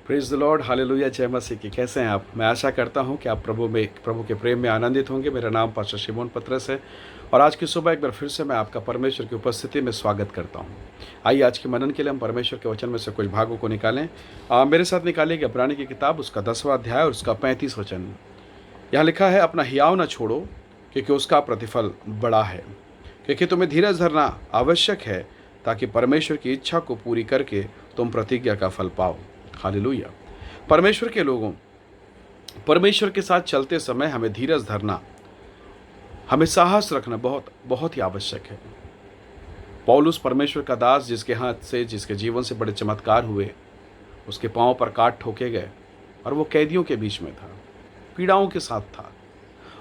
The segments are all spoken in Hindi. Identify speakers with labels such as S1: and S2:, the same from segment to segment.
S1: प्रेज द लॉर्ड, हालेलुया, जय मसीह की। कैसे हैं आप? मैं आशा करता हूं कि आप प्रभु के प्रेम में आनंदित होंगे। मेरा नाम पास्टर शिमोन पत्रस है और आज की सुबह एक बार फिर से मैं आपका परमेश्वर की उपस्थिति में स्वागत करता हूं। आइए आज के मनन के लिए हम परमेश्वर के वचन में से कुछ भागों को निकालें। मेरे साथ निकालिएगा इब्रानी की किताब, उसका 10वां अध्याय और उसका 35 वचन। यहाँ लिखा है, अपना हियाव न छोड़ो क्योंकि उसका प्रतिफल बड़ा है, क्योंकि तुम्हें धीरज धरना आवश्यक है ताकि परमेश्वर की इच्छा को पूरी करके तुम प्रतिज्ञा का फल पाओ। हालेलुया। परमेश्वर के लोगों, परमेश्वर के साथ चलते समय हमें धीरज धरना, हमें साहस रखना बहुत बहुत ही आवश्यक है। पौलुस परमेश्वर का दास, जिसके हाथ से, जिसके जीवन से बड़े चमत्कार हुए, उसके पांव पर काट ठोके गए और वो कैदियों के बीच में था, पीड़ाओं के साथ था,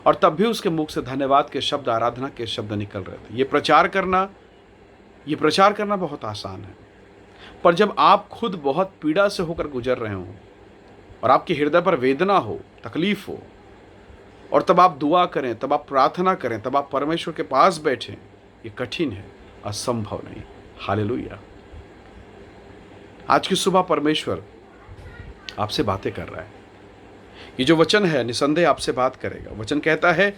S1: और तब भी उसके मुख से धन्यवाद के शब्द, आराधना के शब्द निकल रहे थे। ये प्रचार करना बहुत आसान है, पर जब आप खुद बहुत पीड़ा से होकर गुजर रहे हो और आपके हृदय पर वेदना हो, तकलीफ हो, और तब आप दुआ करें, तब आप प्रार्थना करें, तब आप परमेश्वर के पास बैठें, ये कठिन है, असंभव नहीं। हालेलुया। आज की सुबह परमेश्वर आपसे बातें कर रहा है। ये जो वचन है निसंदेह आपसे बात करेगा। वचन कहता है,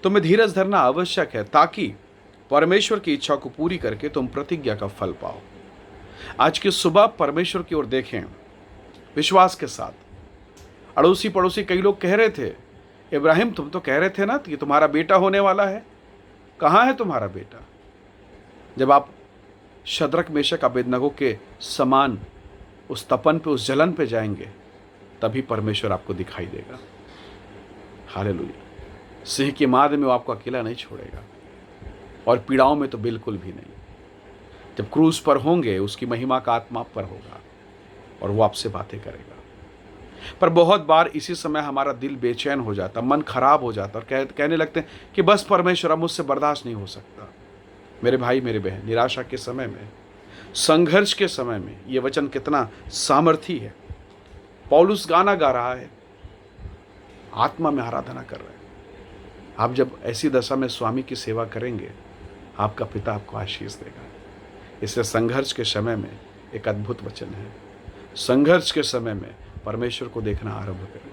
S1: तुम्हें धीरज धरना आवश्यक है ताकि परमेश्वर की इच्छा को पूरी करके तुम प्रतिज्ञा का फल पाओ। आज की सुबह परमेश्वर की ओर देखें विश्वास के साथ। अड़ोसी पड़ोसी कई लोग कह रहे थे, इब्राहिम तुम तो कह रहे थे ना कि तुम्हारा बेटा होने वाला है, कहाँ है तुम्हारा बेटा? जब आप शद्रक मेशक अबेदनगो के समान उस तपन पे, उस जलन पे जाएंगे, तभी परमेश्वर आपको दिखाई देगा। हालेलुया। सिंह की माद में वो आपको अकेला नहीं छोड़ेगा, और पीड़ाओं में तो बिल्कुल भी नहीं। जब क्रूस पर होंगे, उसकी महिमा का आत्मा आप पर होगा और वो आपसे बातें करेगा। पर बहुत बार इसी समय हमारा दिल बेचैन हो जाता, मन खराब हो जाता और कहने लगते हैं कि बस परमेश्वर, अब मुझसे बर्दाश्त नहीं हो सकता। मेरे भाई, मेरे बहन, निराशा के समय में, संघर्ष के समय में ये वचन कितना सामर्थी है। पौलुस गाना गा रहा है, आत्मा में आराधना कर रहा है। आप जब ऐसी दशा में स्वामी की सेवा करेंगे, आपका पिता आपको आशीष देगा। इसलिए संघर्ष के समय में एक अद्भुत वचन है। संघर्ष के समय में परमेश्वर को देखना आरंभ करें,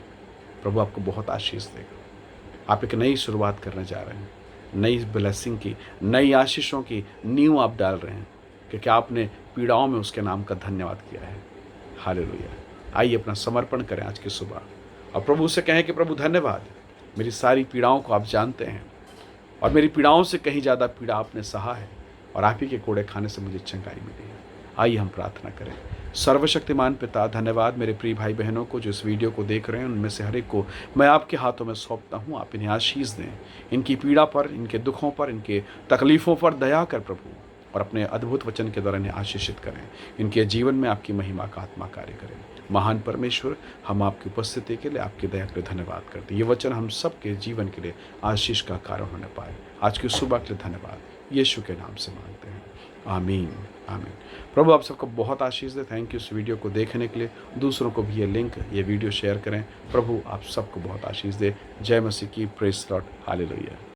S1: प्रभु आपको बहुत आशीष देगा। आप एक नई शुरुआत करने जा रहे हैं, नई ब्लेसिंग की, नई आशीषों की नींव आप डाल रहे हैं, क्योंकि आपने पीड़ाओं में उसके नाम का धन्यवाद किया है। हालेलुया। आइए अपना समर्पण करें आज की सुबह और प्रभु से कहें कि प्रभु धन्यवाद, मेरी सारी पीड़ाओं को आप जानते हैं और मेरी पीड़ाओं से कहीं ज़्यादा पीड़ा आपने सहा है और आप ही के कोड़े खाने से मुझे चंगाई मिली है। आइए हम प्रार्थना करें। सर्वशक्तिमान पिता, धन्यवाद मेरे प्रिय भाई बहनों को जो इस वीडियो को देख रहे हैं, उनमें से हर एक को मैं आपके हाथों में सौंपता हूँ। आप इन्हें आशीष दें, इनकी पीड़ा पर, इनके दुखों पर, इनके तकलीफ़ों पर दया कर प्रभु, और अपने अद्भुत वचन के द्वारा इन्हें आशीषित करें। इनके जीवन में आपकी महिमा का आत्मा कार्य करें। महान परमेश्वर, हम आपकी उपस्थिति के लिए, आपकी दया के लिए धन्यवाद करते हैं। ये वचन हम सबके जीवन के लिए आशीष का कारण होने पाए। आज की सुबह के लिए धन्यवाद, यीशु के नाम से मांगते हैं, आमीन आमीन। प्रभु आप सबको बहुत आशीष दे। थैंक यू इस वीडियो को देखने के लिए। दूसरों को भी ये लिंक, ये वीडियो शेयर करें। प्रभु आप सबको बहुत आशीष दे। जय मसीह की। Praise the Lord. हालेलुया।